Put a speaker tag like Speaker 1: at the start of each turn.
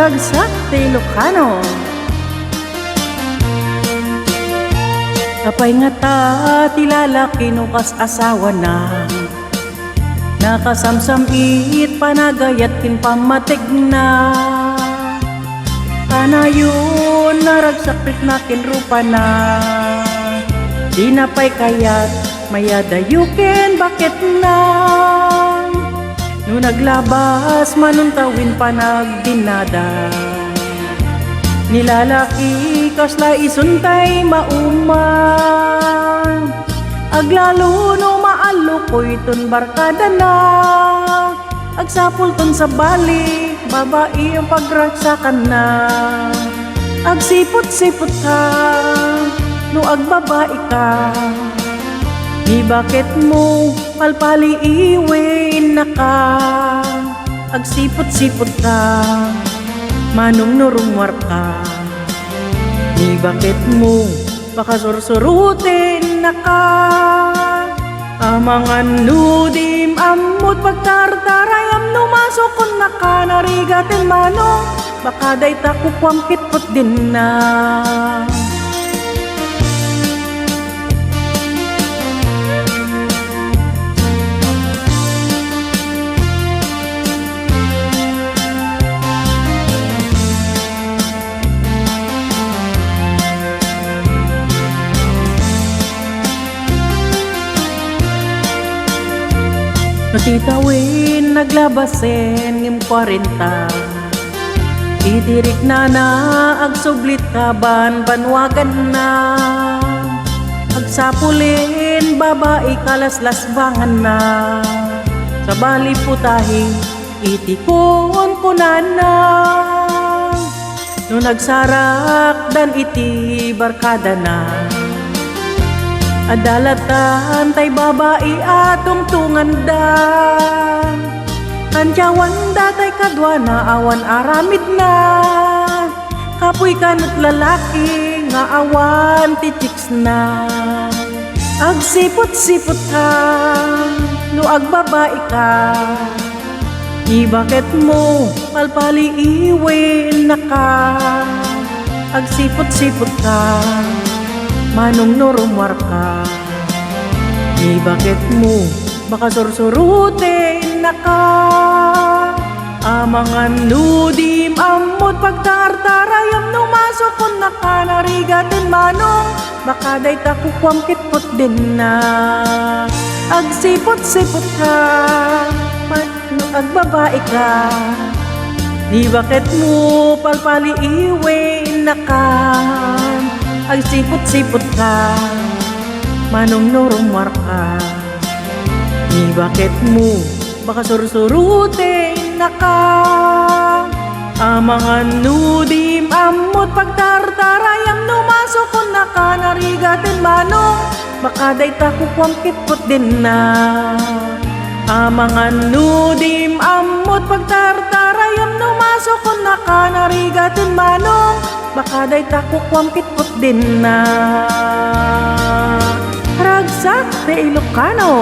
Speaker 1: Ragsak ti Ilocano. Kapay nga ta ti lalaki no kas asawa na, nakasamsam it panagayat kin pamatig na. Kanayon naragsak na kin rupa na, di napay kayat mayadayukin bakit na. No naglabas manuntawin panagdinada, nilalaki kasla isuntay mauman. Aglalo no maalukoy ton barkada na, agsapul ton sa balik babae ang pagraksakan na. Agsipot-sipot ka no agbabae ka, di bakit mo palpali iwin na ka. Agsipot-sipot ka manong nurumwar ka, di bakit mo baka sursurutin na ka. Amangan nudim amot pagtartarayam numasokon na ka, narigatin manong baka day takukwam kitpot din na. Natitawin naglabasen ngim 40, idirik na agsublit kaban banwagan na. Agsapulin babae kalaslasbangan na, sa bali putahi itikon kunana. No nagsarak dan iti barkada na, adalatan tay babae atong tungandan. Kanjawan datay kadwa na awan aramid na, kapoy kanot lalaki nga awan titiks na. Agsipot-sipot ka no agbabae ka, di bakit mo palpali iwin na ka. Agsipot-sipot ka manong nurumwar ka, di bakit mo baka sursurutin na ka. Amangan nudim amot pagtartarayam numasokon na ka, narigatin manong baka day takukwam kitpot din na. Agsipot-sipot ka manong agbabae ka, di bakit mo palpali iwin na ka. Agsipot-sipot ka manong nurumwar ka, di bakit mo baka sursurutin na ka. Amangan nudim amot pagtartarayam numasokon na ka, narigatin manong baka day takukwam kitpot din na. Amangan nudim amot pagtartarayam numasokon na ka, narigatin manong baka day takukwam kitpot din na. Ragsak ti Ilocano.